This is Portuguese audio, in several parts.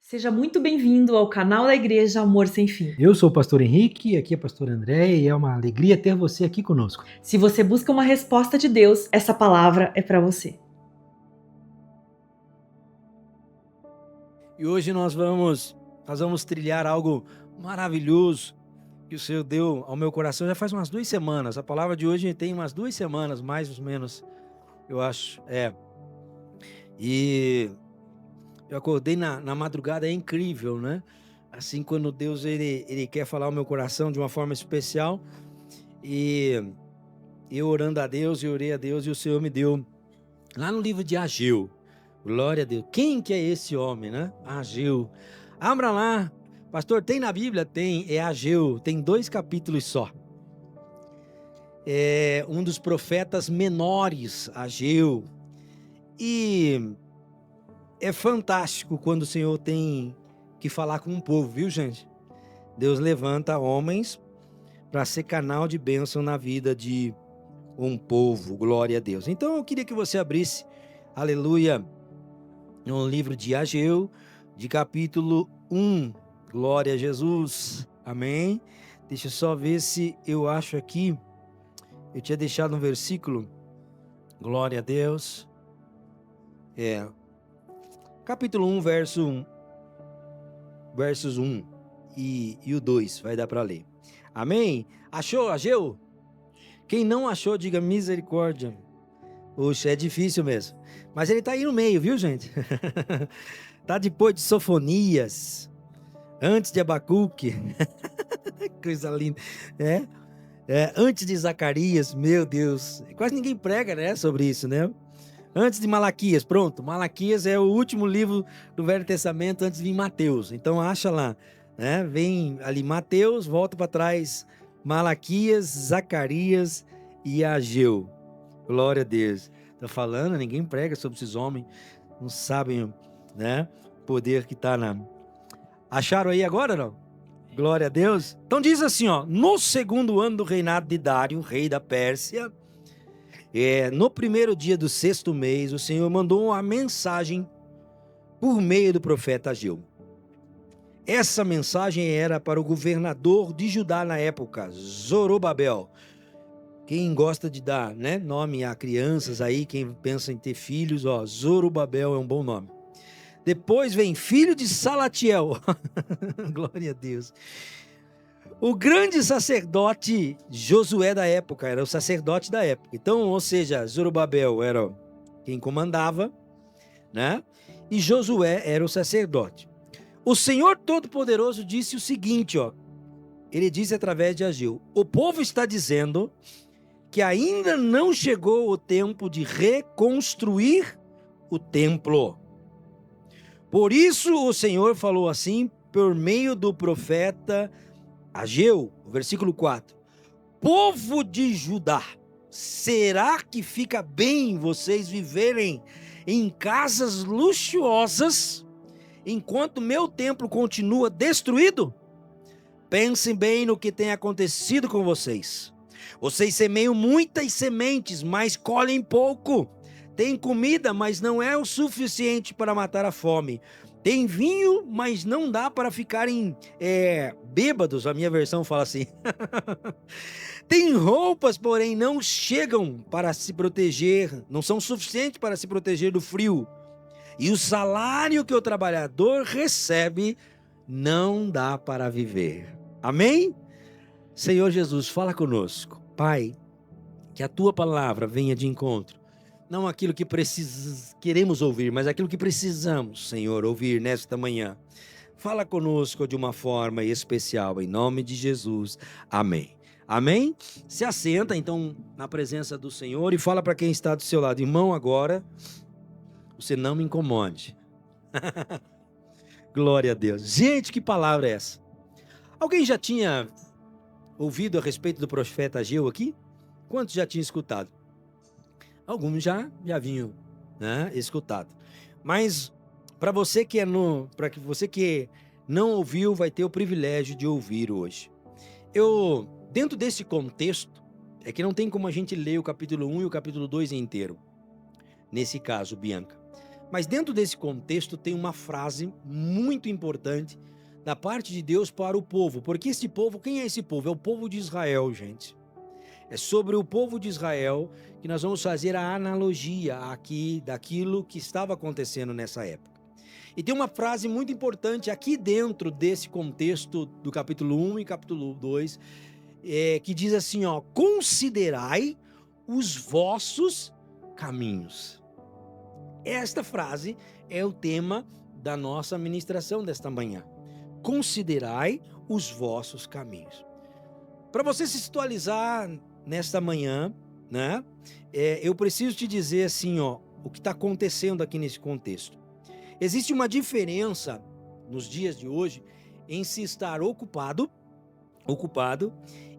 Seja muito bem-vindo ao canal da Igreja Amor Sem Fim. Eu sou o pastor Henrique, aqui é a pastora André e é uma alegria ter você aqui conosco. Se você busca uma resposta de Deus, essa palavra é para você. E hoje nós vamos trilhar algo maravilhoso que o Senhor deu ao meu coração já faz umas 2 semanas. A palavra de hoje tem umas 2 semanas, mais ou menos, eu acho. E eu acordei na madrugada, é incrível, né? Assim, quando Deus ele quer falar ao meu coração de uma forma especial. E eu orando a Deus, eu orei a Deus e o Senhor me deu lá no livro de Ageu. Glória a Deus. Quem que é esse homem, né? Ageu. Abra lá. Pastor, tem na Bíblia? Tem. É Ageu. Tem 2 capítulos só. É um dos profetas menores, Ageu. E é fantástico quando o Senhor tem que falar com um povo, viu, gente? Deus levanta homens para ser canal de bênção na vida de um povo. Glória a Deus. Então eu queria que você abrisse, aleluia, no livro de Ageu, de capítulo 1. Glória a Jesus. Amém. Deixa eu só ver se eu acho aqui. Eu tinha deixado um versículo. Glória a Deus. Capítulo 1, versos 1 e o 2. Vai dar para ler. Amém? Achou, Ageu? Quem não achou, diga misericórdia. Poxa, é difícil mesmo. Mas ele tá aí no meio, viu, gente? Tá depois de Sofonias, antes de Abacuque. Coisa linda. Antes de Zacarias, meu Deus. Quase ninguém prega, né, sobre isso, né? Antes de Malaquias, pronto. Malaquias é o último livro do Velho Testamento antes de vir Mateus. Então acha lá, né? Vem ali Mateus, volta para trás, Malaquias, Zacarias e Ageu. Glória a Deus. Tá falando, ninguém prega sobre esses homens. Não sabem, né? O poder que tá na... Acharam aí agora, não? Glória a Deus. Então diz assim, ó. No 2º ano do reinado de Dário, rei da Pérsia, no 1º dia do 6º mês, o Senhor mandou uma mensagem por meio do profeta Ageu. Essa mensagem era para o governador de Judá na época, Zorobabel. Quem gosta de dar, né, nome a crianças aí, quem pensa em ter filhos, ó, Zorobabel é um bom nome. Depois vem filho de Salatiel. Glória a Deus. O grande sacerdote Josué da época, era o sacerdote da época. Então, ou seja, Zorobabel era quem comandava, né? E Josué era o sacerdote. O Senhor Todo-Poderoso disse o seguinte, ó. Ele disse através de Ageu: o povo está dizendo que ainda não chegou o tempo de reconstruir o templo. Por isso o Senhor falou assim por meio do profeta Ageu, versículo 4. Povo de Judá, será que fica bem vocês viverem em casas luxuosas enquanto meu templo continua destruído? Pensem bem no que tem acontecido com vocês. Vocês semeiam muitas sementes, mas colhem pouco. Tem comida, mas não é o suficiente para matar a fome. Tem vinho, mas não dá para ficarem bêbados. A minha versão fala assim. Tem roupas, porém não chegam para se proteger, não são suficientes para se proteger do frio. E o salário que o trabalhador recebe não dá para viver. Amém? Senhor Jesus, fala conosco. Pai, que a tua palavra venha de encontro. Não aquilo que queremos ouvir, mas aquilo que precisamos, Senhor, ouvir nesta manhã. Fala conosco de uma forma especial, em nome de Jesus. Amém. Amém? Se assenta, então, na presença do Senhor e fala para quem está do seu lado. Irmão, agora, você não me incomode. Glória a Deus. Gente, que palavra é essa? Alguém já tinha ouvido a respeito do profeta Ageu aqui? Quantos já tinham escutado? Alguns já vinham, né, escutado. Mas para você que não ouviu, vai ter o privilégio de ouvir hoje. Dentro desse contexto, é que não tem como a gente ler o capítulo 1 e o capítulo 2 inteiro. Nesse caso, Bianca. Mas dentro desse contexto tem uma frase muito importante da parte de Deus para o povo. Porque esse povo, quem é esse povo? É o povo de Israel, gente. É sobre o povo de Israel que nós vamos fazer a analogia aqui daquilo que estava acontecendo nessa época. E tem uma frase muito importante aqui dentro desse contexto do capítulo 1 e capítulo 2, que diz assim, ó: considerai os vossos caminhos. Esta frase é o tema da nossa ministração desta manhã. Considerai os vossos caminhos. Para você se situalizar nesta manhã, né? Eu preciso te dizer assim, ó, o que está acontecendo aqui nesse contexto. Existe uma diferença nos dias de hoje em se estar ocupado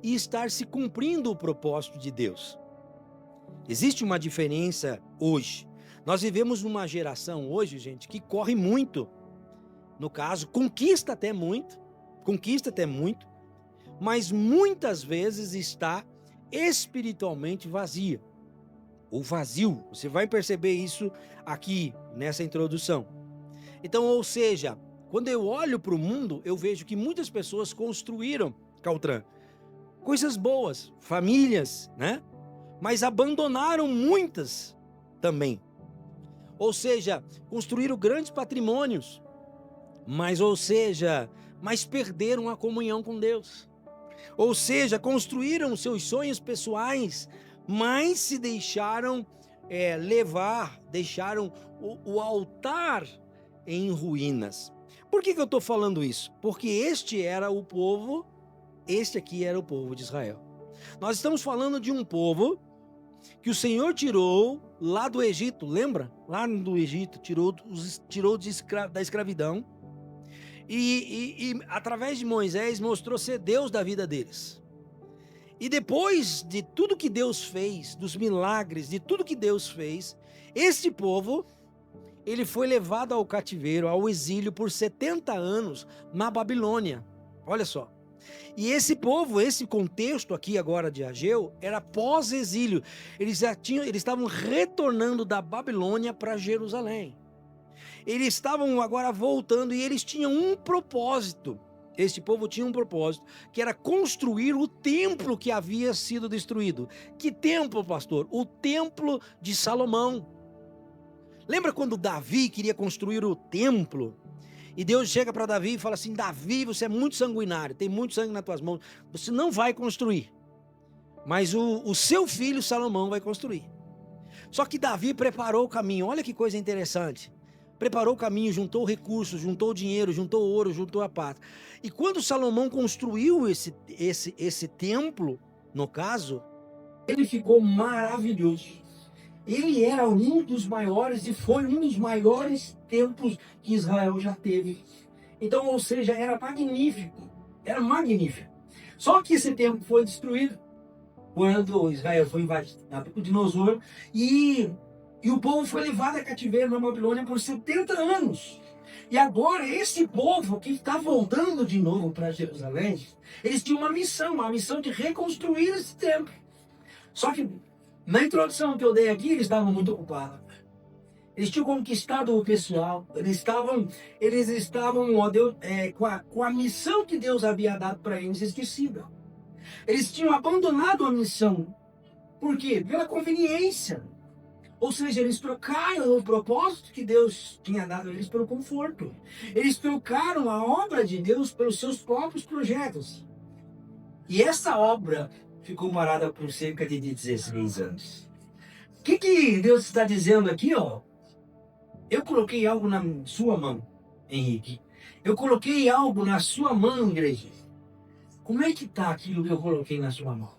e estar se cumprindo o propósito de Deus. Existe uma diferença hoje. Nós vivemos numa geração hoje, gente, que corre muito. No caso, conquista até muito, mas muitas vezes está espiritualmente vazia. Ou vazio. Você vai perceber isso aqui nessa introdução. Então, ou seja, quando eu olho para o mundo, eu vejo que muitas pessoas construíram, Caltran, coisas boas, famílias, né? Mas abandonaram muitas também. Ou seja, construíram grandes patrimônios, mas perderam a comunhão com Deus. Ou seja, construíram seus sonhos pessoais, mas se deixaram levar, deixaram o altar em ruínas. Por que eu estou falando isso? Porque este aqui era o povo de Israel. Nós estamos falando de um povo que o Senhor tirou lá do Egito, lembra? Lá do Egito, tirou da escravidão e através de Moisés mostrou ser Deus da vida deles. E depois de tudo que Deus fez, dos milagres, de tudo que Deus fez, esse povo, ele foi levado ao cativeiro, ao exílio por 70 anos na Babilônia. Olha só. E esse povo, esse contexto aqui agora de Ageu, era pós-exílio. Eles estavam retornando da Babilônia para Jerusalém. Eles estavam agora voltando e eles tinham um propósito. Este povo tinha um propósito, que era construir o templo que havia sido destruído. Que templo, pastor? O templo de Salomão. Lembra quando Davi queria construir o templo? E Deus chega para Davi e fala assim: Davi, você é muito sanguinário, tem muito sangue nas tuas mãos, você não vai construir. Mas o seu filho Salomão vai construir. Só que Davi preparou o caminho, olha que coisa interessante. Preparou o caminho, juntou recursos, juntou dinheiro, juntou ouro, juntou a prata. E quando Salomão construiu esse templo, no caso, ele ficou maravilhoso. Ele era um dos maiores e foi um dos maiores templos que Israel já teve. Então, ou seja, era magnífico. Era magnífico. Só que esse templo foi destruído quando Israel foi invadido por Nabucodonosor e o povo foi levado a cativeiro na Babilônia por 70 anos. E agora esse povo que está voltando de novo para Jerusalém, eles tinham uma missão de reconstruir esse templo. Só que na introdução que eu dei aqui, eles estavam muito ocupados. Eles tinham conquistado o pessoal, eles estavam com a missão que Deus havia dado para eles esquecida. Eles tinham abandonado a missão. Por quê? Pela conveniência. Ou seja, eles trocaram o propósito que Deus tinha dado a eles pelo conforto. Eles trocaram a obra de Deus pelos seus próprios projetos. E essa obra ficou parada por cerca de 16 anos. O que Deus está dizendo aqui, ó? Eu coloquei algo na sua mão, Henrique. Eu coloquei algo na sua mão, igreja. Como é que está aquilo que eu coloquei na sua mão?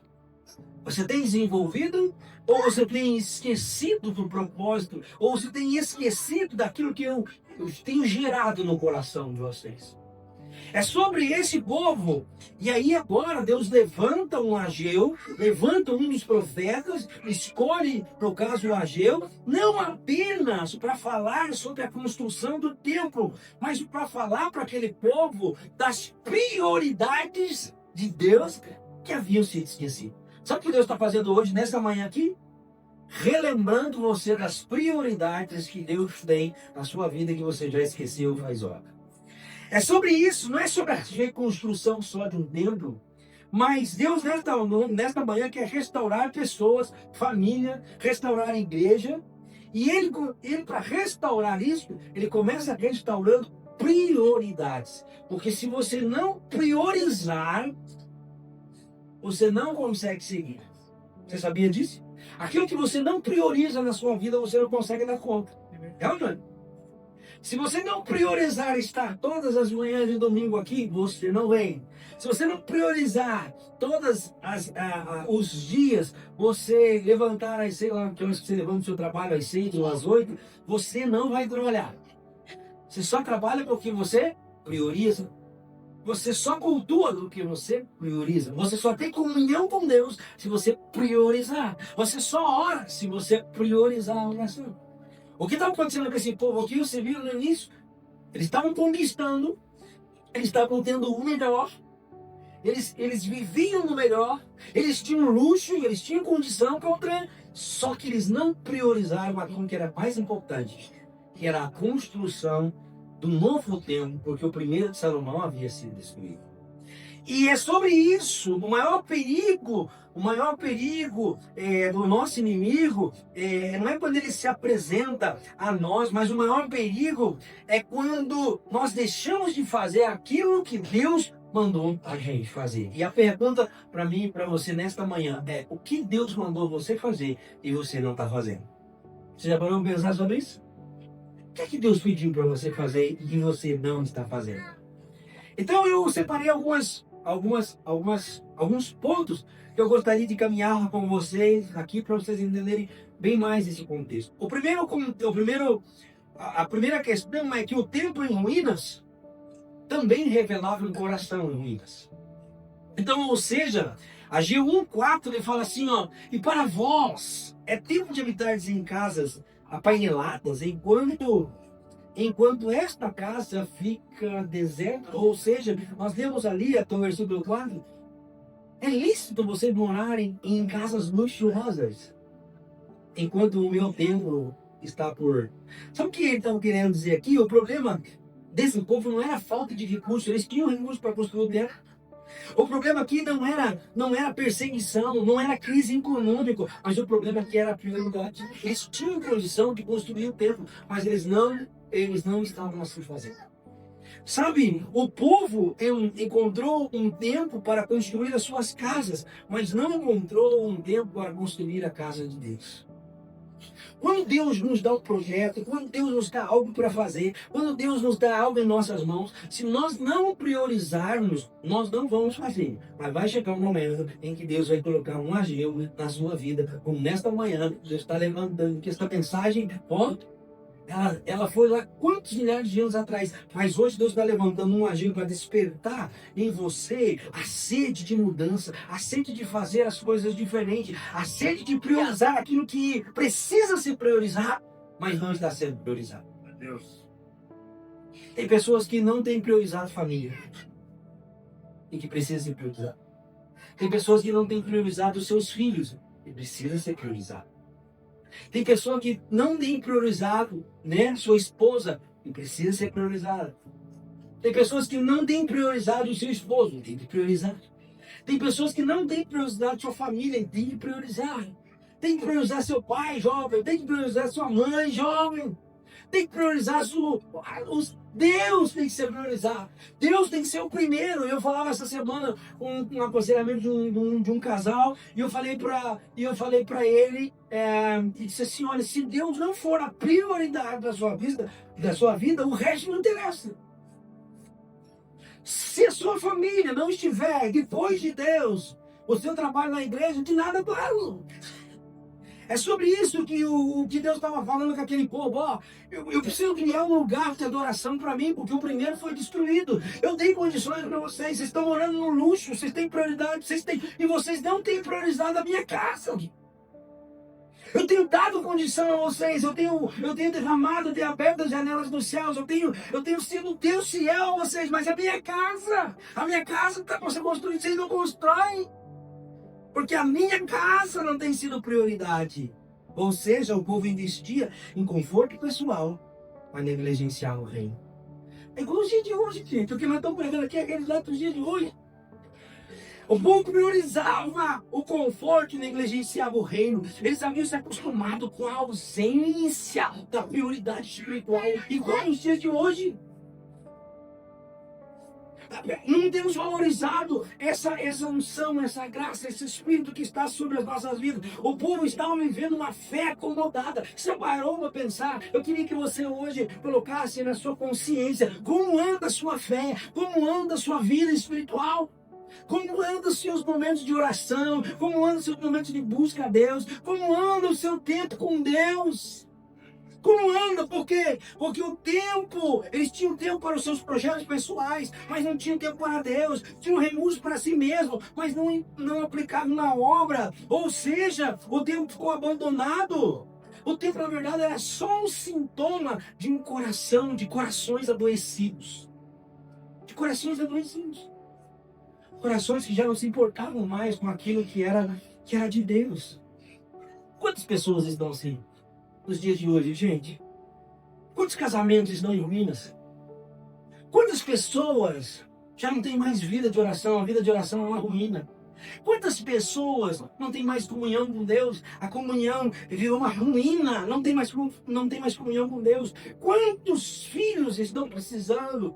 Você tem desenvolvido? Ou você tem esquecido do propósito? Ou você tem esquecido daquilo que eu tenho gerado no coração de vocês? É sobre esse povo. E aí agora Deus levanta um Ageu, levanta um dos profetas, escolhe, no caso, o Ageu, não apenas para falar sobre a construção do templo, mas para falar para aquele povo das prioridades de Deus que haviam sido esquecidas. Sabe o que Deus está fazendo hoje, nessa manhã aqui? relembrando você das prioridades que Deus tem na sua vida que você já esqueceu faz hora. É sobre isso, não é sobre a reconstrução só de um templo, mas Deus nesta manhã quer restaurar pessoas, família, restaurar a igreja, e ele para restaurar isso, ele começa restaurando prioridades, porque se você não priorizar, você não consegue seguir. Você sabia disso? Aquilo que você não prioriza na sua vida, você não consegue dar conta. É ou não é? Se você não priorizar estar todas as manhãs de domingo aqui, você não vem. Se você não priorizar todos os dias, você levantar às 6, que você levanta o seu trabalho às 6 ou às 8, você não vai trabalhar. Você só trabalha porque você prioriza. Você só cultua do que você prioriza. Você só tem comunhão com Deus se você priorizar. Você só ora se você priorizar a oração. O que estava acontecendo com esse povo aqui, você viu no início? Eles estavam conquistando, eles estavam tendo o melhor, eles viviam no melhor, eles tinham luxo, eles tinham condição contra, só que eles não priorizaram aquilo que era mais importante, que era a construção do novo templo, porque o primeiro de Salomão havia sido destruído. E é sobre isso, o maior perigo do nosso inimigo não é quando ele se apresenta a nós, mas o maior perigo é quando nós deixamos de fazer aquilo que Deus mandou a gente fazer. E a pergunta para mim e para você nesta manhã é: o que Deus mandou você fazer e você não está fazendo? Você já parou para pensar sobre isso? O que é que Deus pediu para você fazer e você não está fazendo? Então eu separei alguns pontos que eu gostaria de caminhar com vocês aqui para vocês entenderem bem mais esse contexto. A primeira questão é que o templo em ruínas também revelava um coração em ruínas. Então, ou seja, Ageu 1:4 ele fala assim, ó: e para vós é tempo de habitar em casas apaineladas enquanto esta casa fica deserta. Ou seja, nós lemos ali até o versículo 4, é lícito vocês morarem em casas luxuosas, enquanto o meu templo está por... Sabe o que ele estava querendo dizer aqui? O problema desse povo não era falta de recursos, eles tinham recursos para construir o templo. O problema aqui não era perseguição, não era crise econômica, mas o problema aqui era a prioridade. Eles tinham condição de construir o templo, mas eles não estavam assim fazendo. Sabe, o povo encontrou um tempo para construir as suas casas, mas não encontrou um tempo para construir a casa de Deus. Quando Deus nos dá um projeto, quando Deus nos dá algo para fazer, quando Deus nos dá algo em nossas mãos, se nós não priorizarmos, nós não vamos fazer. Mas vai chegar um momento em que Deus vai colocar um Ageu na sua vida, como nesta manhã, Deus está levantando que esta mensagem, ó, ela foi lá quantos milhares de anos atrás, mas hoje Deus está levantando um Ageu para despertar em você a sede de mudança, a sede de fazer as coisas diferentes, a sede de priorizar aquilo que precisa ser priorizado, mas não está sendo priorizado. Deus. Tem pessoas que não têm priorizado família e que precisa ser priorizado. Tem pessoas que não têm priorizado os seus filhos e precisa ser priorizado. Tem pessoa que não tem priorizado, né, sua esposa e precisa ser priorizada. Tem pessoas que não têm priorizado o seu esposo, tem que priorizar. Tem pessoas que não têm priorizado sua família, tem que priorizar. Tem que priorizar seu pai, jovem. Tem que priorizar sua mãe, jovem. Tem que priorizar Deus tem que ser priorizado. Deus tem que ser o primeiro. Eu falava essa semana com um aconselhamento de um casal e eu falei para ele e disse assim: olha, se Deus não for a prioridade da sua vida, o resto não interessa. Se a sua família não estiver depois de Deus, o seu trabalho na igreja, de nada vale. É sobre isso que Deus estava falando com aquele povo. Ó, eu preciso criar um lugar de adoração para mim, porque o primeiro foi destruído. Eu dei condições para vocês estão morando no luxo, vocês têm prioridade, e vocês não têm priorizado a minha casa. Eu tenho dado condição a vocês, eu tenho derramado, tenho aberto as janelas dos céus, eu tenho sido Deus fiel a vocês, mas a minha casa está para ser construída, vocês não constroem. Porque a minha casa não tem sido prioridade. Ou seja, o povo investia em conforto pessoal, mas negligenciava o reino. É igual os dias de hoje, gente. O que nós estamos pregando aqui é aqueles lá dos dias de hoje. O povo priorizava o conforto e negligenciava o reino. Eles haviam se acostumado com a ausência da prioridade espiritual, igual nos dias de hoje. Não temos valorizado essa unção, essa graça, esse espírito que está sobre as nossas vidas. O povo estava vivendo uma fé acomodada. Você parou para pensar? Eu queria que você hoje colocasse na sua consciência como anda a sua fé, como anda a sua vida espiritual. Como andam os seus momentos de oração? Como andam os seus momentos de busca a Deus? Como anda o seu tempo com Deus? Como anda? Por quê? Porque o tempo, eles tinham tempo para os seus projetos pessoais, mas não tinham tempo para Deus. Tinham recursos para si mesmo, mas não aplicavam na obra. Ou seja, o tempo ficou abandonado. O tempo, na verdade, era só um sintoma de um coração, de corações adoecidos. De corações adoecidos. Corações que já não se importavam mais com aquilo que era de Deus. Quantas pessoas estão assim nos dias de hoje, gente? Quantos casamentos estão em ruínas? Quantas pessoas já não têm mais vida de oração? A vida de oração é uma ruína. Quantas pessoas não têm mais comunhão com Deus? A comunhão virou uma ruína. Não tem mais comunhão com Deus. Quantos filhos estão precisando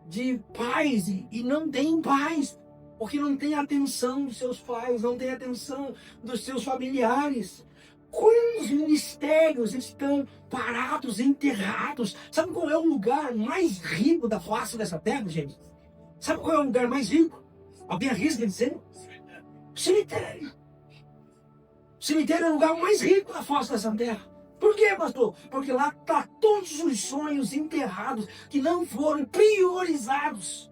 de paz e não têm paz? Porque não tem atenção dos seus pais, não tem atenção dos seus familiares. Quantos ministérios estão parados, enterrados? Sabe qual é o lugar mais rico da face dessa terra, gente? Sabe qual é o lugar mais rico? Alguém arrisca dizer? Cemitério. Cemitério é o lugar mais rico da face dessa terra. Por quê, pastor? Porque lá estão todos os sonhos enterrados que não foram priorizados.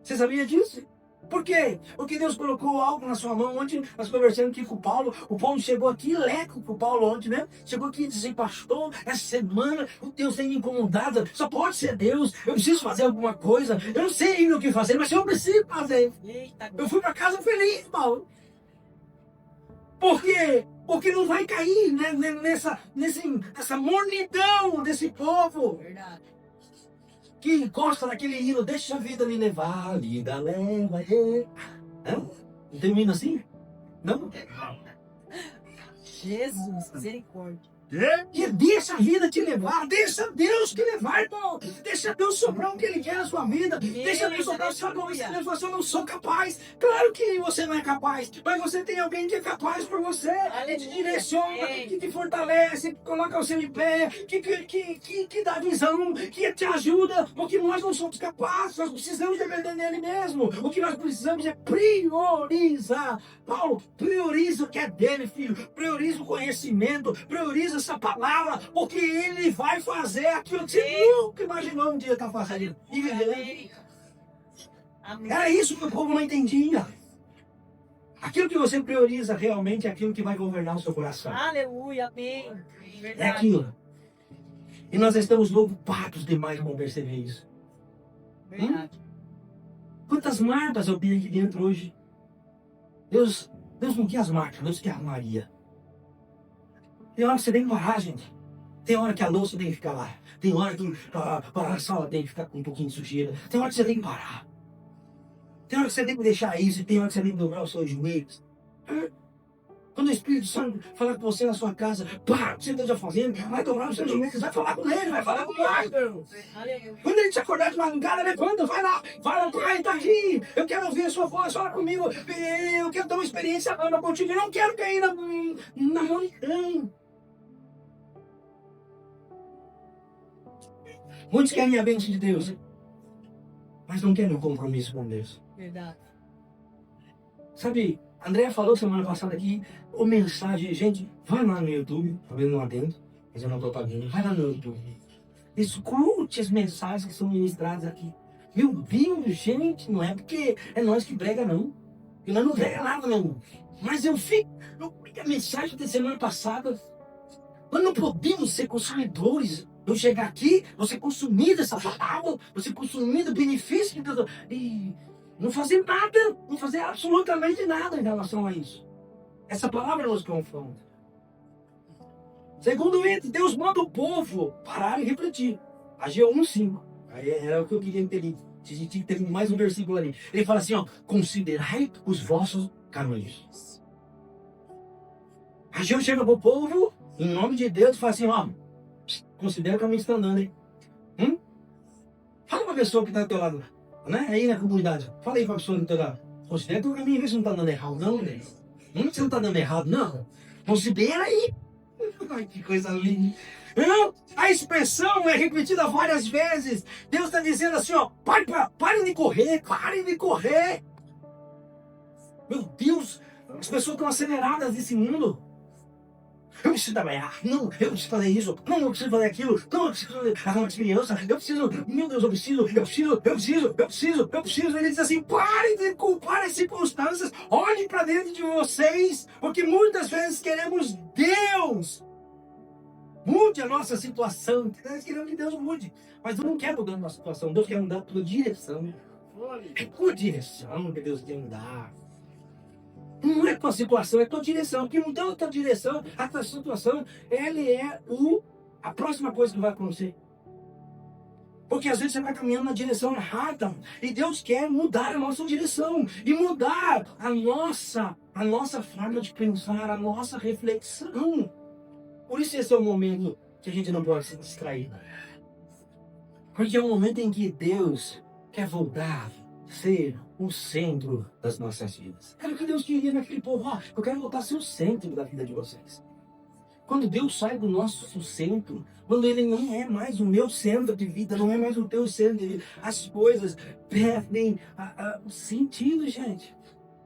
Você sabia disso? Por quê? Porque Deus colocou algo na sua mão. Ontem nós conversando aqui com o Paulo chegou aqui, leco com o Paulo ontem, né? Chegou aqui e disse assim, pastor, essa semana o Deus tem me incomodado, só pode ser Deus, eu preciso fazer alguma coisa, eu não sei ainda o que fazer, mas eu preciso fazer. Eu fui para casa feliz, Paulo. Por quê? Porque não vai cair, né, nessa mornidão desse povo. Verdade. Que gosta daquele hino, deixa a vida me levar, a vida leva. Não tem um hino assim? Não? Jesus, misericórdia. Que deixa a vida te levar, deixa Deus te levar, irmão. Deixa Deus soprar o que Ele quer na sua vida. Deixa Deus soprar o seu coração. Você não sou capaz. Claro que você não é capaz, mas você tem alguém que é capaz por você. Que te direciona, que te fortalece, que coloca você em pé, que dá visão, que te ajuda. Porque nós não somos capazes, nós precisamos depender dele mesmo. O que nós precisamos é priorizar. Paulo, prioriza o que é dele, filho. Prioriza o conhecimento, prioriza essa palavra, porque Ele vai fazer aquilo que você nunca imaginou um dia estar fazendo. E vivendo. Era isso que o povo não entendia. Aquilo que você prioriza realmente é aquilo que vai governar o seu coração. Aleluia, amém. É aquilo. E nós estamos ocupados demais com perceber isso. Verdade. Quantas marcas eu tenho aqui dentro hoje? Deus não quer as marcas, Deus quer a Maria. Tem hora que você tem que parar, gente. Tem hora que a louça tem que ficar lá. Tem hora que a sala tem que ficar com um pouquinho de sujeira. Tem hora que você tem que parar. Tem hora que você tem que deixar isso. E tem hora que você tem que dobrar os seus joelhos. Quando o Espírito Santo falar com você na sua casa, para o que você esteja fazendo, vai dobrar os seus joelhos, vai falar com ele, vai falar com o pai. Quando ele te acordar de madrugada, levanta, vai lá, fala, pai, tá aqui, eu quero ouvir a sua voz, fala comigo, eu quero ter uma experiência nova contigo, eu não quero cair na monidão. Muitos querem a bênção de Deus, mas não querem o compromisso com Deus. Verdade. Sabe, André falou semana passada aqui, ou mensagem, gente, vai lá no YouTube, tá vendo lá dentro, mas eu não tô pagando, vai lá no YouTube. Escute as mensagens que são ministradas aqui. Meu Deus, gente, não é porque é nós que prega, não. Porque nós não prega nada, não. Mas eu a mensagem da semana passada, nós não podemos ser consumidores. Eu chegar aqui, você consumir dessa palavra, você consumir do benefício e não fazer nada, não fazer absolutamente nada em relação a isso. Essa palavra nos confronta. Segundo item, Deus manda o povo parar e refletir. Ageu 1:5. Aí era o que eu queria entender. A gente tinha que ter mais um versículo ali. Ele fala assim, ó, considerai os vossos caminhos. Ageu chega pro povo, em nome de Deus, e fala assim, ó, considera o caminho que você está andando, hein? Fala pra pessoa que está do teu lado, né? Aí na comunidade. Fala aí pra pessoa que está do teu lado. Considera que o caminho, vê se não está dando errado, não, né? Você não está dando errado, não. Considera aí. Ai, que coisa linda. A expressão é repetida várias vezes. Deus está dizendo assim, ó, parem de correr, parem de correr. Meu Deus, as pessoas estão aceleradas nesse mundo. Eu preciso trabalhar, não, eu preciso fazer isso, não, eu preciso fazer aquilo, não, eu preciso arrumar uma criança, eu preciso, meu Deus, eu preciso. Ele diz assim, parem de culpar as circunstâncias, olhem para dentro de vocês, porque muitas vezes queremos Deus. Mude a nossa situação. Nós queremos que Deus mude. Mas Deus não quer mudar a nossa situação. Deus quer mudar a tua direção. É tua direção que Deus quer mudar. Não é tua situação, é tua direção. Porque mudando a tua direção, a tua situação, ela é a próxima coisa que vai acontecer. Porque às vezes você vai caminhando na direção errada. E Deus quer mudar a nossa direção. E mudar a nossa forma de pensar, a nossa reflexão. Por isso esse é o momento que a gente não pode se distrair. Porque é o momento em que Deus quer voltar a ser o centro das nossas vidas. Era o que Deus queria naquele povo. Eu quero voltar a ser o centro da vida de vocês. Quando Deus sai do nosso centro, quando Ele não é mais o meu centro de vida, não é mais o teu centro de vida, as coisas perdem o sentido, gente.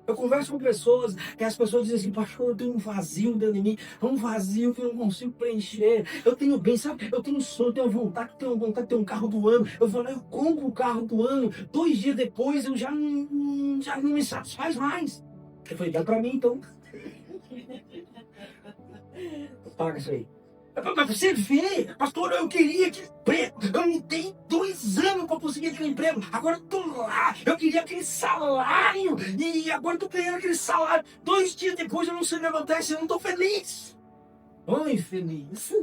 Eu converso com pessoas, e as pessoas dizem assim, pastor, eu tenho um vazio dentro de mim, um vazio que eu não consigo preencher. Eu tenho bem, sabe? Eu tenho um sonho, tenho vontade de ter um carro do ano. Eu vou lá, eu compro o carro do ano. 2 dias depois, eu já não me satisfaz mais. Eu falei, dá pra mim então. Paga isso aí. Mas você vê, pastor, eu queria aquele emprego. Eu me dei 2 anos para conseguir aquele emprego. Agora eu tô lá. Eu queria aquele salário. E agora eu tô ganhando aquele salário. 2 dias depois eu não sei o que acontece. Eu não tô feliz. Oi, feliz.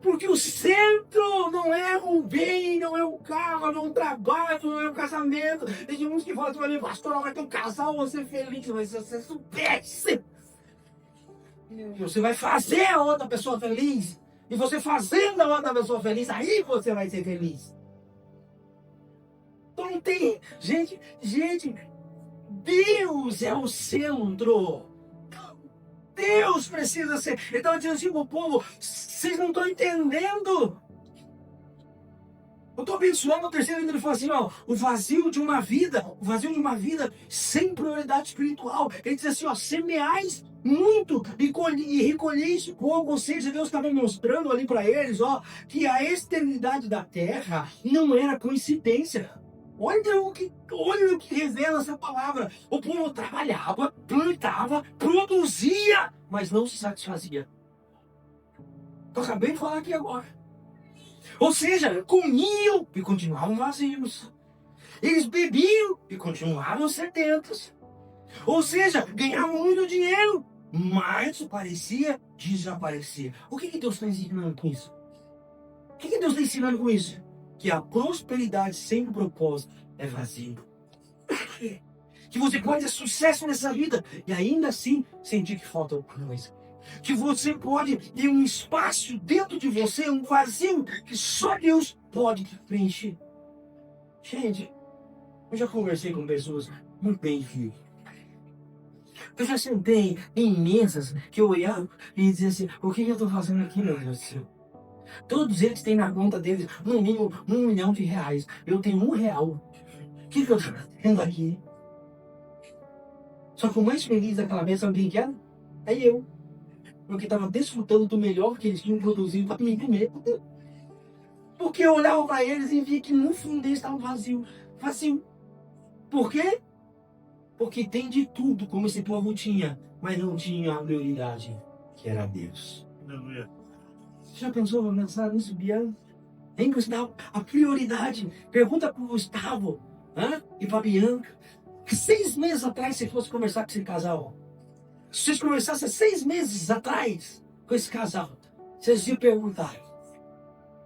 Porque o centro não é o bem, não é o carro, não é o trabalho, não é o casamento. Tem uns que falam pra mim, pastor, vai ter um casal, você feliz. Mas se você soubesse. Você vai fazer a outra pessoa feliz. E você fazendo a outra pessoa feliz, aí você vai ser feliz. Então não tem... Gente, Deus é o centro. Deus precisa ser... Ele estava dizendo assim pro povo, vocês não estão entendendo. Eu estou abençoando o terceiro ainda, ele falou assim, ó, o vazio de uma vida sem prioridade espiritual. Ele diz assim, ó, semeais muito e recolheis pouco. Ou seja, Deus estava mostrando ali para eles, ó, que a esterilidade da terra não era coincidência. Olha o que revela essa palavra. O povo trabalhava, plantava, produzia, mas não se satisfazia. Eu acabei de falar aqui agora. Ou seja, comiam e continuavam vazios. Eles bebiam e continuavam sedentos. Ou seja, ganhavam muito dinheiro, mas parecia desaparecer. O que Deus está ensinando com isso? O que Deus está ensinando com isso? Que a prosperidade sem propósito é vazio. Que você pode ter sucesso nessa vida e ainda assim sentir que falta alguma coisa. Que você pode ter um espaço dentro de você, um vazio que só Deus pode preencher. Gente, eu já conversei com pessoas muito bem vivas. Eu já sentei em mesas que eu olhava e dizia assim, o que eu estou fazendo aqui, meu Deus do céu? Todos eles têm na conta deles, no mínimo, R$1 milhão. Eu tenho R$1. O que eu estou fazendo aqui? Só que o mais feliz daquela mesa, sabe quem que era? É eu. Porque estava desfrutando do melhor que eles tinham produzido para mim comer. Porque eu olhava para eles e via que no fundo eles estavam vazios. Vazio. Por quê? Porque tem de tudo como esse povo tinha, mas não tinha a prioridade, que era Deus. Você já pensou para pensar nisso, Bianca? Hein, Gustavo? A prioridade. Pergunta para o Gustavo e para a Bianca. 6 meses atrás, se fosse conversar com esse casal, Se vocês conversassem 6 meses atrás com esse casal, vocês iam perguntar: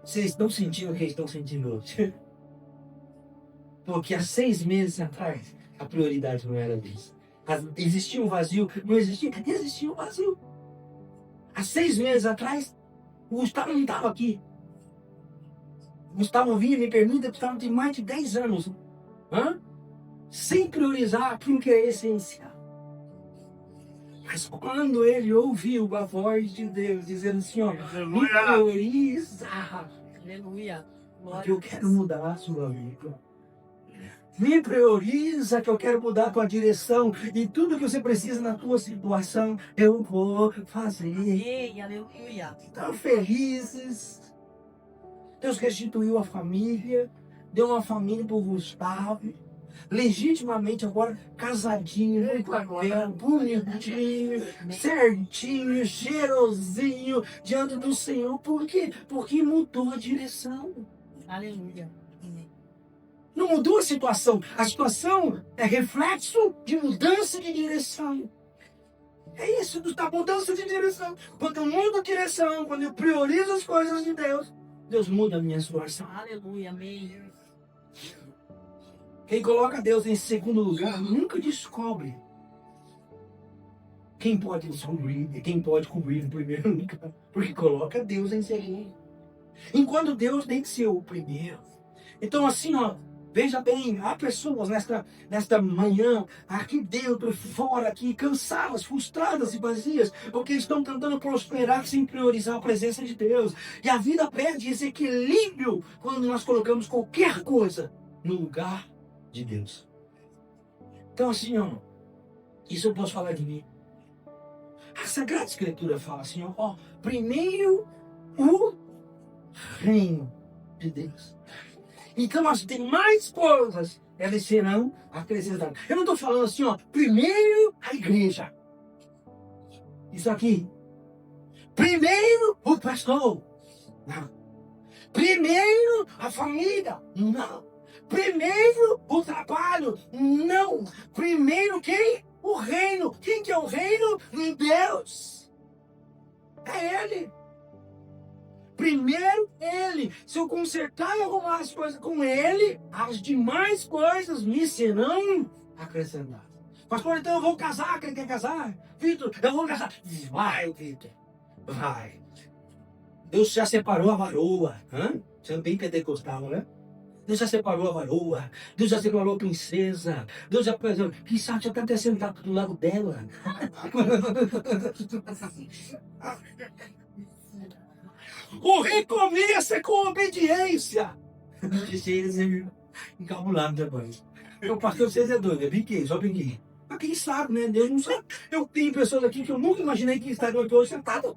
vocês estão sentindo o que estão sentindo hoje? Porque há 6 meses atrás, a prioridade não era disso. Existia um vazio, não existia? Existia um vazio. Há 6 meses atrás, o Gustavo não estava aqui. O Gustavo vinha, me pergunta, o Gustavo tem mais de 10 anos. Sem priorizar aquilo que é essencial. Mas quando ele ouviu a voz de Deus dizendo assim, ó, me prioriza, Aleluia. porque eu quero mudar a sua vida. Me prioriza, que eu quero mudar a tua direção. E tudo que você precisa na tua situação, eu vou fazer. Amém. Aleluia. Estão felizes. Deus restituiu a família. Deu uma família para o Gustavo. Legitimamente agora casadinho, no papel, bonitinho, certinho, cheirosinho, diante do Senhor. Por quê? Porque mudou a direção. Aleluia. Amém. Não mudou a situação. A situação é reflexo de mudança de direção. É isso, da mudança de direção. Quando eu mudo a direção, quando eu priorizo as coisas de Deus, Deus muda a minha situação. Aleluia. Amém. Quem coloca Deus em segundo lugar nunca descobre quem pode descobrir, quem pode cobrir em primeiro lugar, porque coloca Deus em segundo. Enquanto Deus tem que ser o primeiro. Então assim, ó, veja bem, há pessoas nesta manhã, aqui dentro, fora, aqui, cansadas, frustradas e vazias, porque estão tentando prosperar sem priorizar a presença de Deus. E a vida perde esse equilíbrio quando nós colocamos qualquer coisa no lugar de Deus. Então assim, ó, isso eu posso falar de mim. A Sagrada Escritura fala assim, ó, primeiro o reino de Deus. Então as demais coisas, elas serão acrescentadas. Eu não estou falando assim, ó, primeiro a igreja. Isso aqui. Primeiro o pastor. Não. Primeiro a família. Não. Primeiro o trabalho. Não. Primeiro quem? O reino. Quem que é o reino? Deus. É Ele. Primeiro Ele. Se eu consertar e arrumar as coisas com Ele, as demais coisas me serão acrescentadas. Pastor, então eu vou casar. Quem quer casar? Vitor, eu vou casar. Vai, Vitor. Vai. Deus já separou a varoa. Você é bem pentecostal, né? Deus já separou a varoa. Deus já separou a princesa. Deus já... Quem sabe já está até sentado do lado dela. O recomeço é com obediência. Encabulado depois. O pastor, vocês é doido, eu brinquei, só brinquei. Mas quem sabe, né? Deus não sabe. Eu tenho pessoas aqui que eu nunca imaginei que estariam aqui hoje sentadas.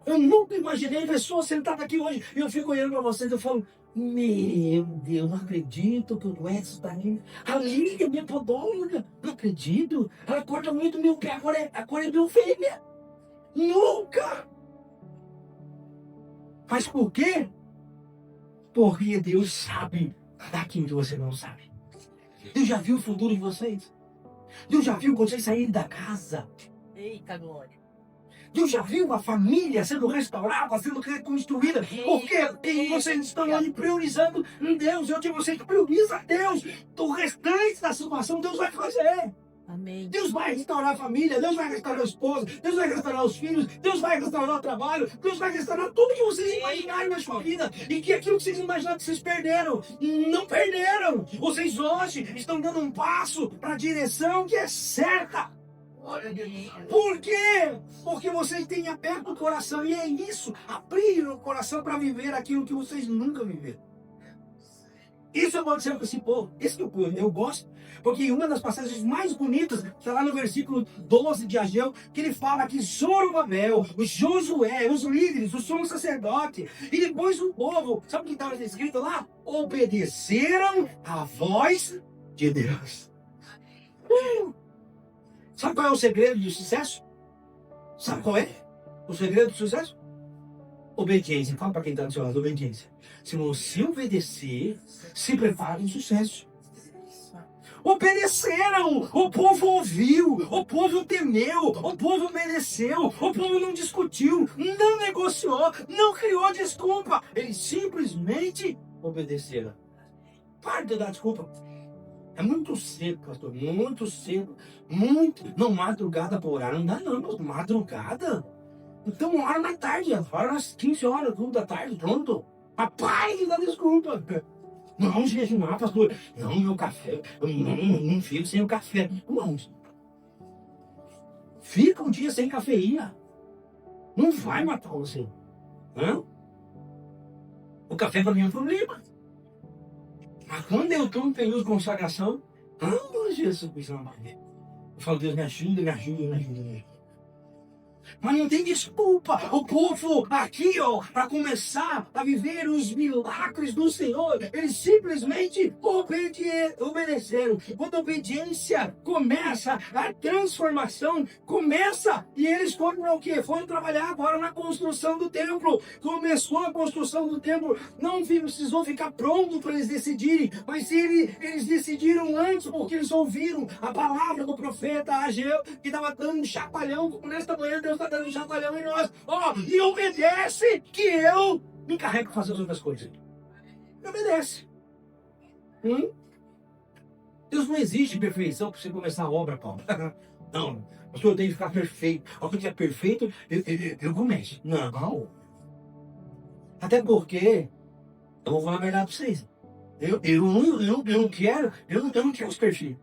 Eu nunca imaginei pessoas sentadas aqui hoje. E eu fico olhando para vocês e eu falo, meu Deus, não acredito que o Edson está ali. A Lília, minha podóloga, não acredito. Ela corta muito meu pé, agora é meu fêmea. Nunca! Mas por quê? Porque Deus sabe daquilo que você não sabe. Deus já viu o futuro de vocês. Deus já viu quando vocês saírem da casa. Eita, glória. Deus já viu a família sendo restaurada, sendo reconstruída. Porque vocês estão ali priorizando em Deus. Eu digo, vocês priorizam Deus. O restante da situação Deus vai fazer. Amém. Deus vai restaurar a família, Deus vai restaurar a esposa, Deus vai restaurar os filhos, Deus vai restaurar o trabalho, Deus vai restaurar tudo que vocês imaginarem na sua vida. E que aquilo que vocês imaginaram que vocês perderam, não perderam. Vocês hoje estão dando um passo para a direção que é certa. Por quê? Porque vocês têm aberto o coração. E é isso, abrir o coração para viver aquilo que vocês nunca viveram. Isso eu vou dizer com esse povo. Isso que eu gosto. Porque uma das passagens mais bonitas está lá no versículo 12 de Ageu, que ele fala que Zorobabel, o Josué, os líderes, o sumo sacerdote, e depois o povo, sabe o que estava escrito lá? Obedeceram à voz de Deus. Sabe qual é o segredo do sucesso? Sabe qual é o segredo do sucesso? Obediência. Fala para quem está do seu lado, obediência. Se você obedecer, se prepare para o sucesso. obedeceram, o povo ouviu, o povo temeu, o povo obedeceu, o povo não discutiu, não negociou, não criou desculpa. Eles simplesmente obedeceram. Para de dar desculpa. É muito cedo, pastor, muito cedo, muito. Não, madrugada para orar, não dá não, madrugada. Então ora na tarde, ora às 15 horas da tarde, pronto. Papai que dá desculpa. Não, jejuar, pastor. Não, meu café, eu não fico sem o café. Não. Fica um dia sem cafeína. Não vai matar você. Não? O café para mim é um problema. Mas quando eu estou em período de consagração, Jesus, eu falo, Deus, me ajuda, me ajuda, me ajuda, me ajuda. Mas não tem desculpa. O povo aqui, ó, para começar a viver os milagres do Senhor, eles simplesmente obedeceram. Quando a obediência começa, a transformação começa. E eles foram para o quê? Foram trabalhar agora na construção do templo. Começou a construção do templo. Não precisou ficar pronto para eles decidirem. Mas eles decidiram antes, porque eles ouviram a palavra do profeta Ageu, que estava dando um chacoalhão, como nesta manhã Deus está dando um chacoalhão em nós. Ó, e obedece que eu me encarrego de fazer as outras coisas. E obedece. Deus não exige perfeição para você começar a obra, Paulo. Não, pastor, eu tenho que ficar perfeito. Ao que tiver perfeito, eu começo. Não. Até porque, eu vou falar a verdade para vocês. Eu não quero, eu não quero os perfis.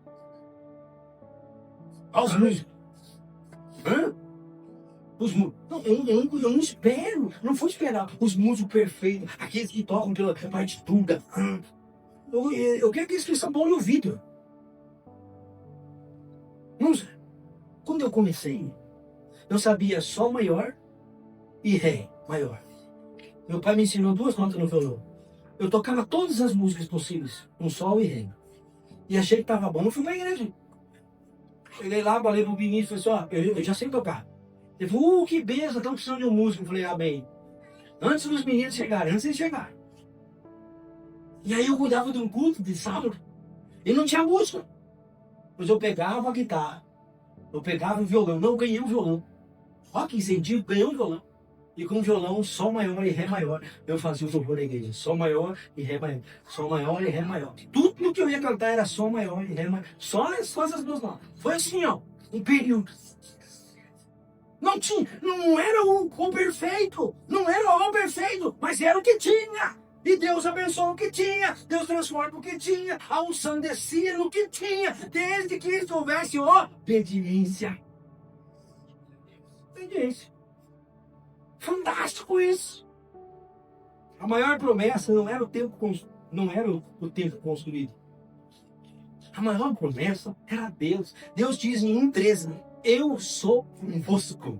Olha os músicos. Eu não espero, não vou esperar os músicos perfeitos, aqueles que tocam pela partitura. Eu quero que eles são bons no ouvido. Quando eu comecei, eu sabia Sol maior e Ré maior. Meu pai me ensinou 2 notas no violão. Eu tocava todas as músicas possíveis, com Sol e Ré. E achei que estava bom, eu fui para a igreja. Cheguei lá, falei pro Vinícius, falei assim, ó, eu já sei tocar. Ele falou, que benção, estão precisando de um músico. Eu falei, amém. Antes dos meninos chegarem, antes de chegar. E aí eu cuidava de um culto de sábado, e não tinha música. Mas eu pegava a guitarra, eu pegava o violão, não ganhei um violão. Olha que incentivo, ganhei um violão. E com o violão, Sol maior e Ré maior, eu fazia o louvor da igreja. Sol maior e Ré maior. Sol maior e Ré maior. Tudo que eu ia cantar era Sol maior e Ré maior. Só essas 2 notas. Foi assim, ó, um período. Não era o perfeito, não era o perfeito, mas era o que tinha. E Deus abençoou o que tinha, Deus transforma o que tinha, a unção descia no que tinha, desde que houvesse obediência. Obediência. Fantástico isso. A maior promessa não era o tempo construído. A maior promessa era Deus. Deus diz em 1:13, eu sou convosco.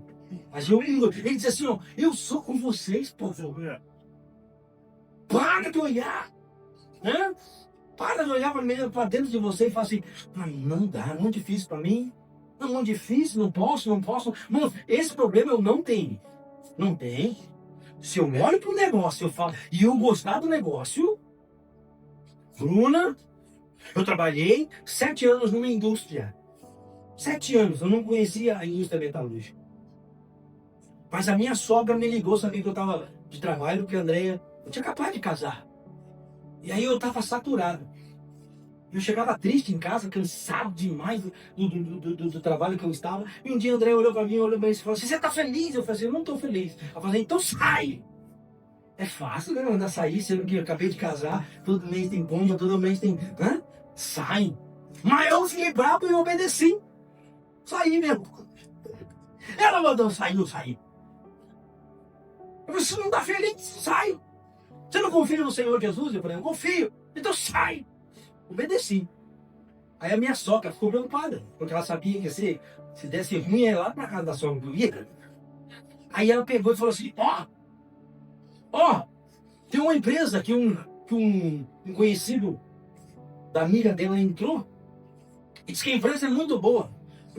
Mas ele diz assim, ó, eu sou com vocês, povo. Para de olhar. Né? Para de olhar para dentro de você e falar assim, não dá, é muito difícil para mim. Não, muito difícil, não posso. Mano, esse problema eu não tenho. Não tem. Se eu olho para o negócio, eu falo, e eu gostar do negócio, Bruna, eu trabalhei 7 anos numa indústria. 7 anos, eu não conhecia a indústria metalúrgica. Mas a minha sogra me ligou, sabia que eu estava de trabalho, porque a Andréia, eu tinha acabado de casar. E aí eu estava saturado. Eu chegava triste em casa, cansado demais do trabalho que eu estava. E um dia a Andréia olhou para mim, olhou para mim e falou assim, você está feliz? Eu falei assim, eu não estou feliz. Ela falou assim, então sai! É fácil, né? Andar sair, sendo que eu acabei de casar, todo mês tem bomba, todo mês tem... Sai! Mas eu fiquei bravo e obedeci. Saí mesmo. Ela mandou sair, eu saí. Eu falei, você não está feliz? Sai! Você não confia no Senhor Jesus? Eu falei, eu confio. Então sai! Obedeci. Aí a minha sogra ficou preocupada, porque ela sabia que se desse ruim, ia lá para casa da sogra do Ida. Aí ela pegou e falou assim, ó, tem uma empresa que um conhecido da amiga dela entrou, e disse que a empresa é muito boa.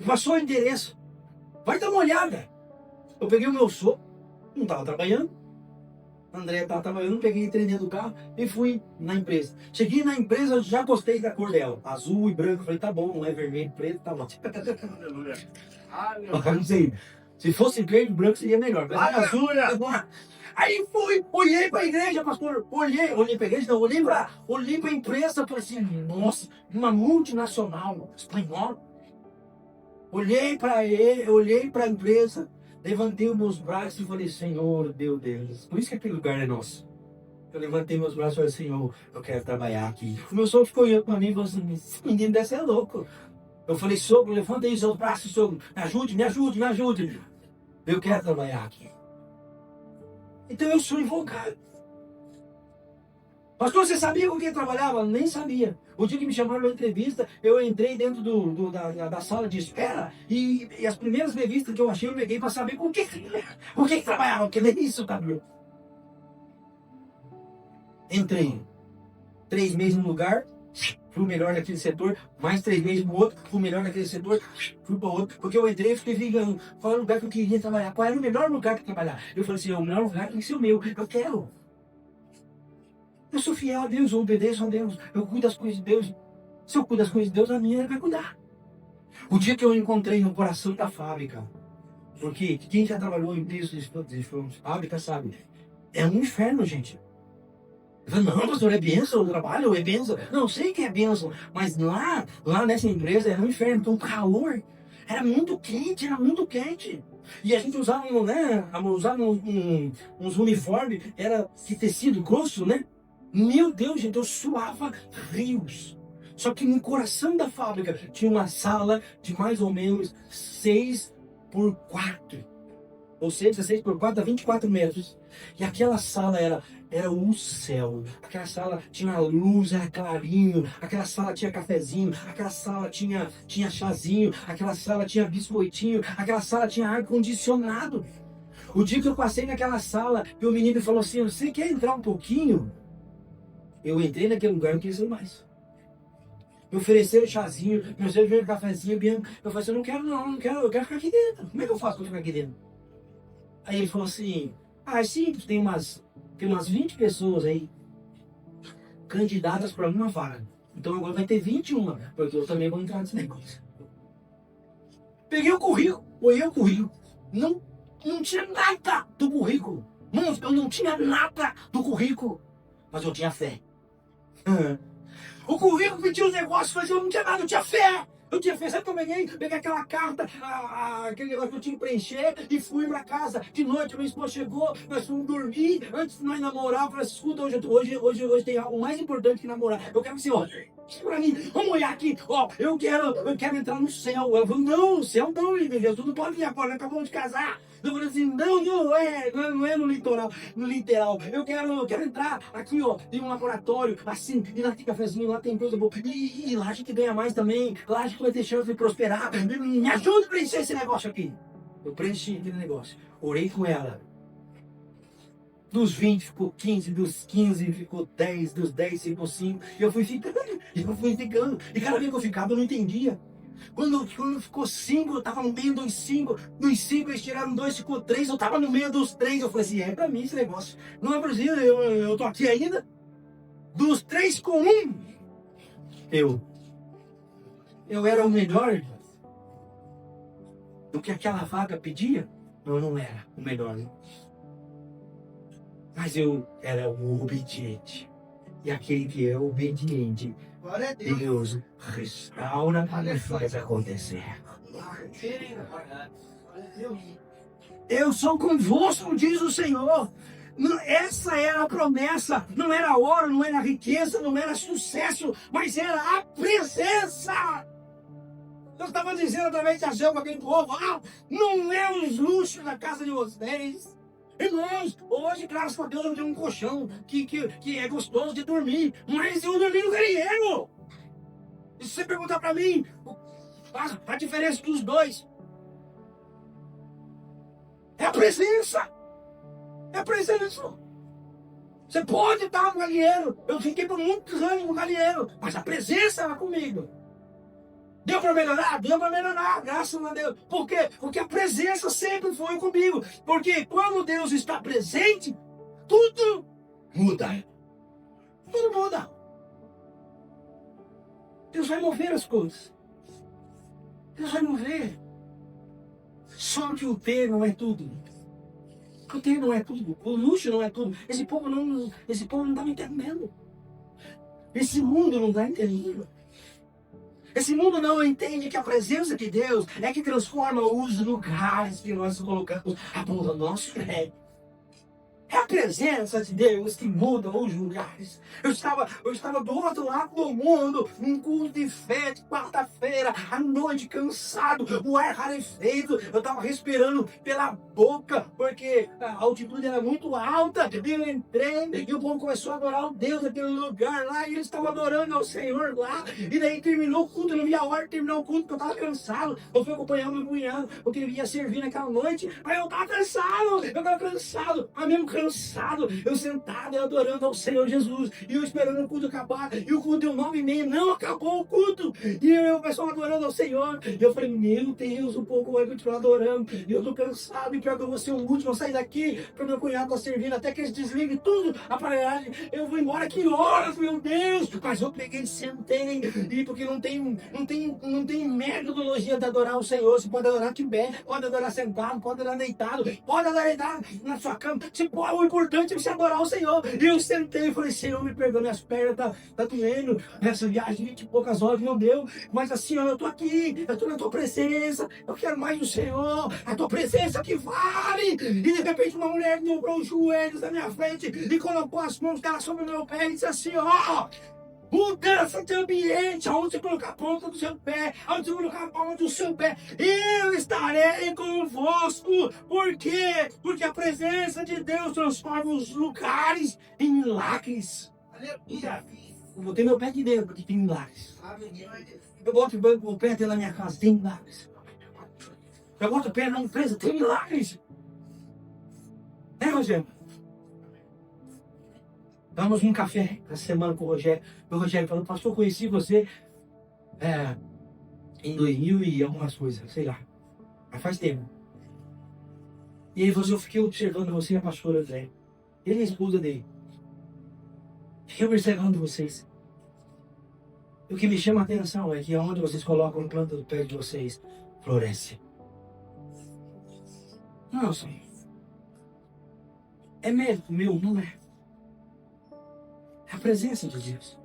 Passou o endereço. Vai dar uma olhada. Eu peguei o meu sogro, não estava trabalhando. André estava trabalhando, peguei, entrei dentro do carro e fui na empresa. Cheguei na empresa, eu já gostei da cor dela, azul e branco. Falei, tá bom, não é vermelho, preto, tá bom. Não sei, se fosse verde, branco seria melhor. Mas azul, aí fui, olhei pra igreja, pastor, olhei pra igreja, não, olhei pra empresa, falei assim, nossa, uma multinacional espanhola. Olhei pra empresa, levantei os meus braços e falei, Senhor, Deus, por isso que aquele lugar é nosso. Eu levantei meus braços e falei, Senhor, eu quero trabalhar aqui. O meu sogro ficou olhando pra mim e falou assim, esse menino deve ser louco. Eu falei, sogro, levanta aí seus braços, sogro, me ajude. Eu quero trabalhar aqui. Então eu sou invocado. Pastor, você sabia com quem trabalhava? Nem sabia. O dia que me chamaram para entrevista, eu entrei dentro da sala de espera e as primeiras revistas que eu achei, eu peguei para saber com quem trabalhava, porque nem isso sabia. Entrei. 3 meses no lugar, fui o melhor naquele setor, mais 3 meses no outro, fui o melhor naquele setor, fui para o outro, porque eu entrei e fiquei ligando qual era o lugar que eu queria trabalhar, qual era o melhor lugar para trabalhar. Eu falei assim, o melhor lugar tem que ser o meu, eu quero. Eu sou fiel a Deus, eu obedeço a Deus, eu cuido das coisas de Deus. Se eu cuido das coisas de Deus, a minha ele vai cuidar. O dia que eu encontrei no coração da fábrica, porque quem já trabalhou em preço de fábrica sabe, é um inferno, gente. Eu falei, não, pastor, é bênção, o trabalho é bênção. Não, sei que é bênção, mas lá nessa empresa era um inferno, então o calor era muito quente. E a gente usava, uns uniformes, era de tecido grosso, né? Meu Deus, gente, eu suava rios. Só que no coração da fábrica tinha uma sala de mais ou menos 6 por 4. Ou seja, 6 por 4 dá 24 metros. E aquela sala era o céu. Aquela sala tinha luz, era clarinho. Aquela sala tinha cafezinho. Aquela sala tinha chazinho. Aquela sala tinha biscoitinho. Aquela sala tinha ar-condicionado. O dia que eu passei naquela sala, e o menino falou assim, você quer entrar um pouquinho? Eu entrei naquele lugar e não quis sair mais. Me ofereceram chazinho, me ofereceram cafezinho, bem. Eu falei assim, eu quero ficar aqui dentro. Como é que eu faço para ficar aqui dentro? Aí ele falou assim, é simples, tem umas 20 pessoas aí candidatas para uma vaga. Então agora vai ter 21, porque eu também vou entrar nesse negócio. Peguei o currículo, olhei o currículo. Não tinha nada do currículo. Mano, eu não tinha nada do currículo. Mas eu tinha fé. O currículo pediu os negócios, mas eu não tinha nada, eu tinha fé. Sabe que eu peguei aquela carta, aquele negócio que eu tinha que preencher e fui pra casa. De noite, minha esposa chegou, nós fomos dormir. Antes de nós namorar, eu falei assim, escuta, hoje tem algo mais importante que namorar. Eu quero que você olhe pra mim, vamos olhar aqui, ó, eu quero entrar no céu. Ela falou, não, o céu não, Jesus, não pode ir agora, acabamos de casar. Eu falei assim, não é no litoral, eu quero entrar aqui, ó, tem um laboratório, assim, e lá tem cafezinho, lá tem coisa boa, e lá a gente ganha mais também, lá a gente vai ter chance de prosperar, me ajuda a preencher esse negócio aqui. Eu preenchi aquele negócio, orei com ela. Dos 20 ficou 15, dos 15 ficou 10, dos 10 ficou 5, e eu fui ficando, e cada vez que eu ficava eu não entendia. Quando ficou 5, eu tava no meio dos 5. Dos 5 eles tiraram 2, ficou 3. Eu tava no meio dos 3. Eu falei assim, é pra mim esse negócio. Não é Brasil, eu tô aqui ainda. Dos 3 com 1. Eu era o melhor do que aquela vaga pedia. Eu não era o melhor. Mas eu era o obediente. E aquele que é obediente, Deus restaura e faz acontecer. Eu sou convosco, diz o Senhor. Essa era a promessa. Não era ouro, não era riqueza, não era sucesso, mas era a presença. Eu estava dizendo através de Ageu para aquele povo, não é os luxos da casa de vocês. Irmãos, hoje, graças a Deus, eu tenho um colchão que é gostoso de dormir, mas eu dormi no galinheiro. E se você perguntar para mim, a diferença dos dois é a presença. É a presença. Você pode estar no galinheiro. Eu fiquei por muitos anos no galinheiro, mas a presença era comigo. Deu para melhorar? Deu para melhorar, graças a Deus. Por quê? Porque a presença sempre foi comigo. Porque quando Deus está presente, tudo muda. Tudo muda. Deus vai mover as coisas. Deus vai mover. Só que o ter não é tudo. O ter não é tudo. O luxo não é tudo. Esse povo não está me entendendo. Esse mundo não está entendendo. Esse mundo não entende que a presença de Deus é que transforma os lugares que nós colocamos a mão do nosso pé. É a presença de Deus que muda os lugares. Eu estava do outro lado do mundo, num culto de fé de quarta-feira, à noite, cansado, o ar rarefeito. Eu estava respirando pela boca, porque a altitude era muito alta. E eu entrei, e o povo começou a adorar o Deus naquele lugar lá, e eles estavam adorando ao Senhor lá. E daí terminou o culto, eu não vi a hora de terminar o culto, porque eu estava cansado. Eu fui acompanhar o meu cunhado, porque ele ia servir naquela noite, mas eu estava cansado, mas mesmo cansado, eu sentado, eu adorando ao Senhor Jesus, e eu esperando o culto acabar, e o culto deu 9h30, não acabou o culto, e eu, o pessoal adorando ao Senhor, e eu falei, meu Deus, o povo vai continuar adorando, e eu tô cansado, e pior que eu vou ser o último a sair daqui, para meu cunhado estar servindo, até que eles desliguem tudo, a aparelhagem, eu vou embora, que horas, meu Deus, mas eu peguei e sentei, e porque não tem metodologia de adorar o Senhor, você pode adorar de pé, pode adorar sentado, pode adorar deitado, pode adorar deitado na sua cama, você pode, o importante é você adorar o Senhor. E eu sentei e falei, Senhor, me perdoa, minhas pernas tá doendo. Essa viagem de 20 e poucas horas não deu. Mas assim, eu tô aqui, eu tô na tua presença. Eu quero mais do Senhor. A tua presença que vale. E de repente uma mulher dobrou os joelhos na minha frente e colocou as mãos dela sobre o meu pé e disse assim, ó, mudança de ambiente, aonde você colocar a ponta do seu pé, aonde você colocar a palma do seu pé, eu estarei convosco. Por quê? Porque a presença de Deus transforma os lugares em milagres. Aleluia. Eu botei meu pé aqui dentro, porque tem milagres. Eu boto o pé dentro da minha casa, tem milagres. Eu boto o pé na empresa, tem milagres. Né, Rogério? Vamos num café essa semana com o Rogério. O Rogério falou, pastor, eu conheci você em 2000 e algumas coisas, sei lá. Mas faz tempo. E aí eu fiquei observando você e a pastora André. Ele e a esposa dele. Fiquei observando vocês. E o que me chama a atenção é que onde vocês colocam a planta do pé de vocês, floresce. Não, Senhor. É mérito meu, não é? É a presença de Deus.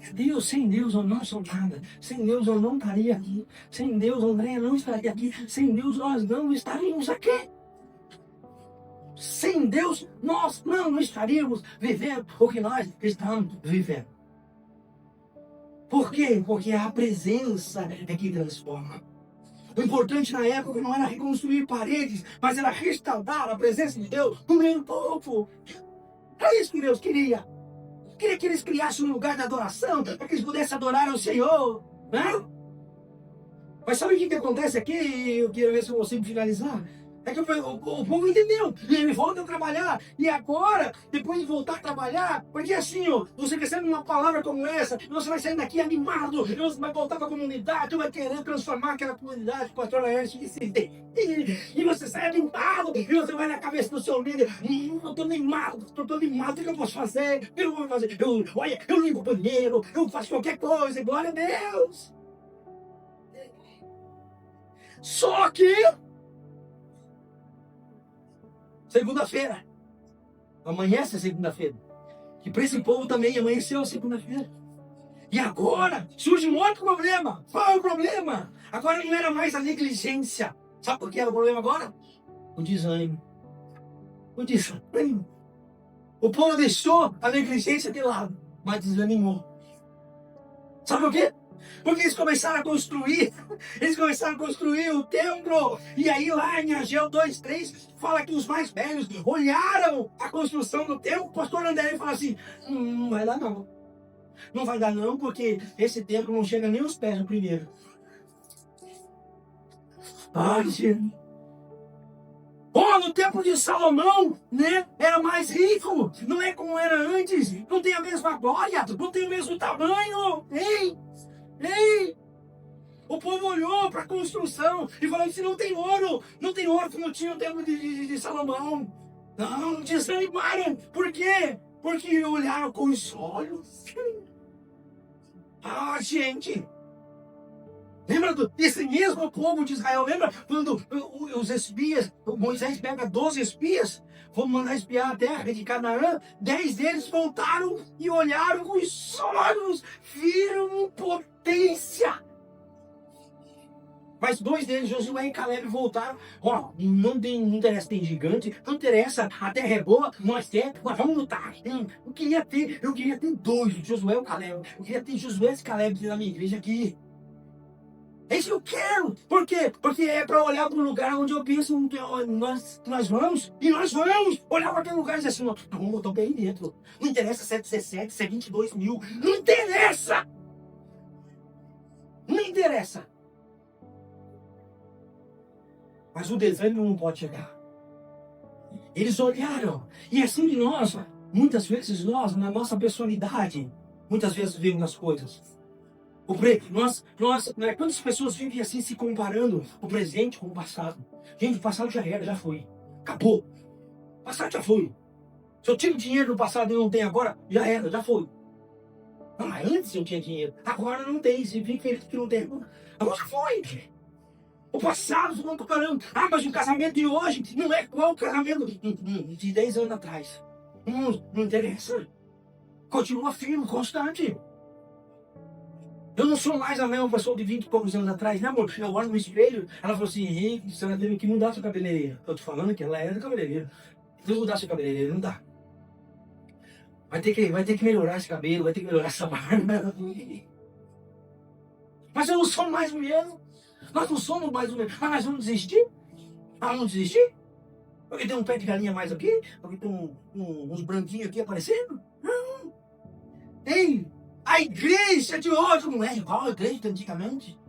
É Deus, sem Deus eu não sou nada. Sem Deus eu não estaria aqui. Sem Deus André não estaria aqui. Sem Deus nós não estaríamos aqui. Sem Deus nós não estaríamos vivendo o que nós estamos vivendo. Por quê? Porque a presença é que transforma. O importante na época não era reconstruir paredes, mas era restaurar a presença de Deus no meio do povo. É isso que Deus queria. Queria que eles criassem um lugar de adoração, para que eles pudessem adorar ao Senhor. Né? Mas sabe o que acontece aqui? Eu quero ver se eu consigo finalizar. É que o povo entendeu. E ele volta a trabalhar. E agora, depois de voltar a trabalhar, porque assim, ó, você recebe uma palavra como essa, você vai sair daqui animado, você vai voltar para a comunidade, você vai querer transformar aquela comunidade, com a pastora Ernst disse. E você sai animado, e você vai na cabeça do seu líder. Eu tô animado, o que eu posso fazer? O que eu vou fazer? Eu limpo o banheiro, eu faço qualquer coisa, glória a Deus. Só que segunda-feira. Amanhece a segunda-feira. Que para esse povo também amanheceu a segunda-feira. E agora surge um outro problema. Qual é o problema? Agora não era mais a negligência. Sabe por que era o problema agora? O desânimo. O desânimo. O povo deixou a negligência de lado, mas desanimou. Sabe por quê? Porque eles começaram a construir o templo. E aí lá em Ageu 2:3 fala que os mais velhos olharam a construção do templo. O pastor André fala assim, não vai dar não. Não vai dar não, porque esse templo não chega nem aos pés no primeiro. No templo de Salomão, né? Era mais rico. Não é como era antes. Não tem a mesma glória. Não tem o mesmo tamanho. Ei! O povo olhou para a construção e falou assim, não tem ouro como tinha o templo de Salomão. Não desanimaram. Por quê? Porque olharam com os olhos. Ah, gente. Lembra desse mesmo povo de Israel? Lembra quando os espias, Moisés pega 12 espias, vão mandar espiar a terra de Canaã, 10 deles voltaram e olharam com os olhos, viram potência. Mas 2 deles, Josué e Caleb, voltaram. Ó, não interessa, tem gigante, não interessa, a terra é boa, nós vamos lutar. Eu queria ter 2, Josué e o Caleb. Eu queria ter Josué e Caleb na minha igreja aqui. É isso que eu quero. Por quê? Porque é para olhar para o lugar onde eu penso que nós vamos. E nós vamos olhar para aquele lugar e dizer assim, vamos botar o pé aí dentro. Não interessa se é 17, se é 22 mil. Não interessa. Não interessa. Mas o desânimo não pode chegar. Eles olharam. E assim de nós, muitas vezes nós, na nossa personalidade, muitas vezes vemos as coisas. Quantas pessoas vivem assim se comparando o presente com o passado? Gente, o passado já era, já foi. Acabou. O passado já foi. Se eu tinha dinheiro no passado e não tenho agora, já era, já foi. Não, mas antes eu tinha dinheiro. Agora não tem. Se fica feliz que não tem. Agora já foi. O passado, vocês estão comparando. Ah, mas o casamento de hoje não é igual o casamento de 10 anos atrás. Não interessa. Continua firme, constante. Eu não sou mais a mesma pessoa de 20 e poucos anos atrás, né, amor? Eu olho no espelho, ela falou assim, Henrique, você teve que mudar sua cabeleireira. Eu tô falando que ela era cabeleireira. Tem que mudar sua cabeleireira, não dá. Vai ter que melhorar esse cabelo, vai ter que melhorar essa barba. Mas eu não sou mais o mesmo. Nós não somos mais o mesmo. Ah, nós vamos desistir? Ah, vamos desistir? Porque tem um pé de galinha mais aqui? Porque tem uns branquinhos aqui aparecendo? Não. Ei! A igreja de hoje não é igual a igreja de antigamente.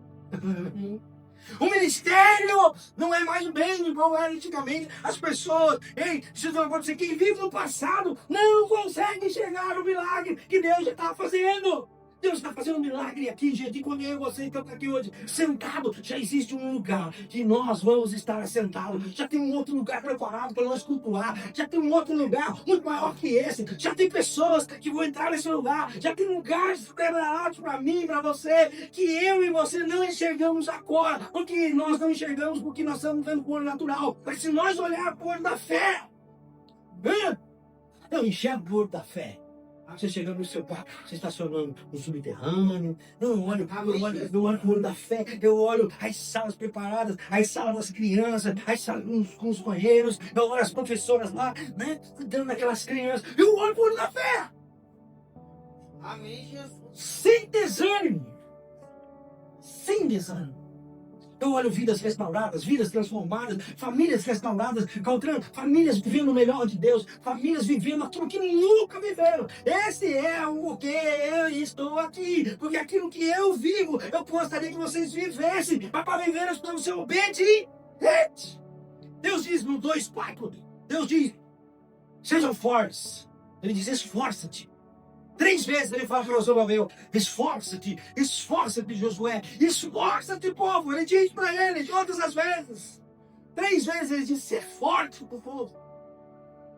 O ministério não é mais bem igual era antigamente. As pessoas, deixa eu falar pra você, quem vive no passado não consegue enxergar o milagre que Deus já está fazendo. Deus está fazendo um milagre aqui, gente. E quando eu e você estamos aqui hoje, sentado, já existe um lugar que nós vamos estar sentados. Já tem um outro lugar preparado para nós cultuar. Já tem um outro lugar muito maior que esse. Já tem pessoas que vão entrar nesse lugar. Já tem lugares preparados para mim, para você, que eu e você não enxergamos agora. Porque nós não enxergamos porque nós estamos vendo com o olho natural. Mas se nós olharmos com o olho da fé, eu enxergo com o olho da fé. Você chegando no seu quarto, você estacionando no subterrâneo. Eu olho com o olho da fé. Eu olho as salas preparadas, as salas das crianças, as salas com os banheiros. Eu olho as professoras lá, né? Cuidando daquelas crianças. Eu olho com o olho da fé. Amém, Jesus. Sem desânimo. Sem desânimo. Eu olho vidas restauradas, vidas transformadas, famílias restauradas, famílias vivendo o melhor de Deus, famílias vivendo aquilo que nunca viveram. Esse é o que eu estou aqui, porque aquilo que eu vivo, eu gostaria que vocês vivessem, mas para viver eu estou no seu obediente. Deus diz no 2:4, Deus diz, sejam fortes. Ele diz, esforça-te. 3 vezes ele fala para Josué, esforça-te, Josué, esforça-te, povo. Ele diz para ele todas as vezes. 3 vezes ele diz, ser forte para o povo.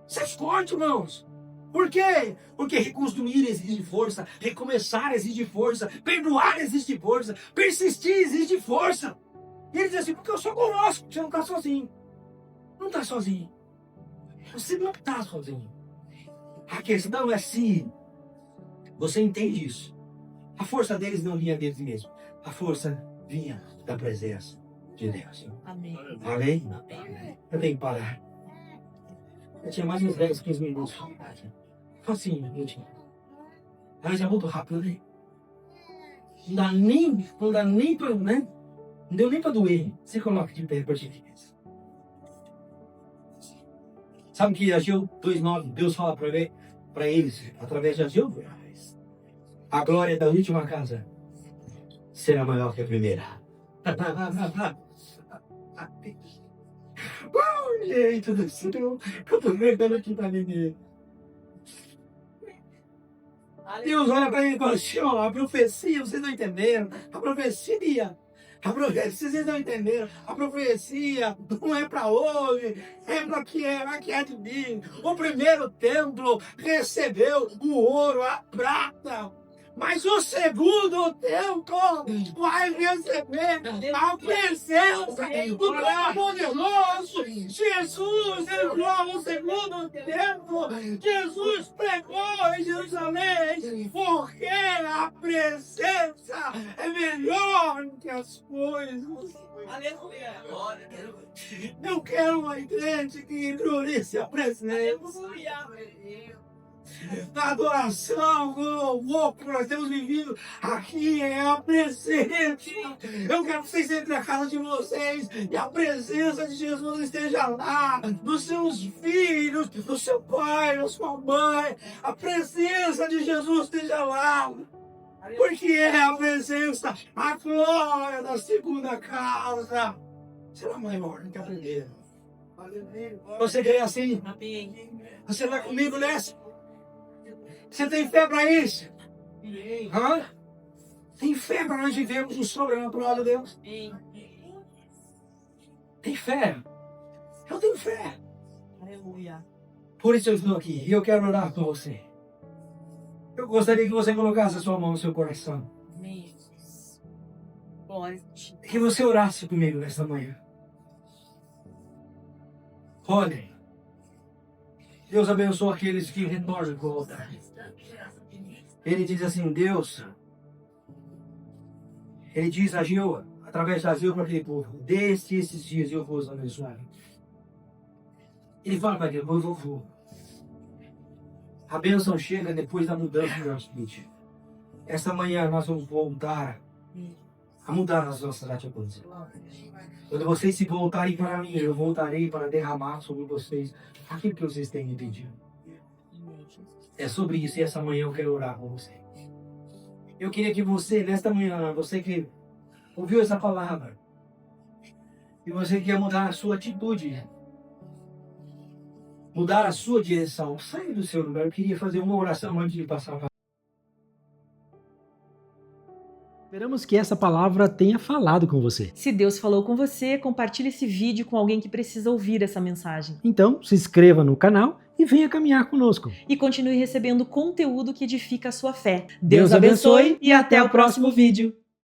Ser forte, irmãos. Por quê? Porque reconstruir exige força, recomeçar exige força, perdoar exige força, persistir exige força. E ele diz assim, porque eu sou conosco, você não está sozinho. Não está sozinho. Você não está sozinho. A questão é se você entende isso. A força deles não vinha deles mesmos. A força vinha da presença de Deus. Amém. Amém? Eu tenho que parar. Eu tinha mais uns 10, 15 minutos. Assim, eu tinha. Mas é muito rápido, né? Não dá nem pra, né? Não deu nem pra doer. Você coloca de pé por gentileza. Sabe que Ageu 2:9, Deus fala para eles, através de Ageu? A glória da última casa será maior que a primeira. Oh, gente do céu, eu tô perdendo aqui pra ninguém. Deus olha para ele e fala assim, ó, a profecia, vocês não entenderam, a profecia Vocês estão entendendo? A profecia não é para hoje, é para que é de mim. O primeiro templo recebeu o ouro, a prata. Mas o segundo templo vai receber a presença do Todo-Poderoso. Jesus entrou no segundo templo. Jesus pregou em Jerusalém, porque a presença é melhor que as coisas. Aleluia! Eu quero uma igreja que priorize a presença. Na adoração, no louvor que nós temos vivido aqui é a presença. Eu quero que vocês entrem na casa de vocês e a presença de Jesus esteja lá, dos seus filhos, do seu pai, da sua mãe. A presença de Jesus esteja lá. Porque é a presença, a glória da segunda casa será maior do que a primeira. Você crê assim? Você vai comigo nessa? Você tem fé para isso? Hã? Tem fé para nós vivermos o sobrenatural de Deus? Tem fé? Eu tenho fé. Aleluia. Por isso eu estou aqui e eu quero orar por você. Eu gostaria que você colocasse a sua mão no seu coração. Amém. Glória. Que você orasse comigo nesta manhã. Olhem. Deus abençoa aqueles que retornam com o altar. Ele diz assim, Deus, ele diz a Geu, através da Geu para aquele povo, desde esses dias eu vou os abençoar. Ele fala para Deus, eu vou. A bênção chega depois da mudança do nosso vida. Esta manhã nós vamos voltar a mudar as nossas atitudes. Quando vocês se voltarem para mim, eu voltarei para derramar sobre vocês aquilo que vocês têm me pedido. É sobre isso e essa manhã eu quero orar com você. Eu queria que você, nesta manhã, você que ouviu essa palavra, e você quer mudar a sua atitude, mudar a sua direção, saia do seu lugar. Eu queria fazer uma oração antes de passar para. Esperamos que essa palavra tenha falado com você. Se Deus falou com você, compartilhe esse vídeo com alguém que precisa ouvir essa mensagem. Então, se inscreva no canal e venha caminhar conosco. E continue recebendo conteúdo que edifica a sua fé. Deus abençoe e até o próximo vídeo.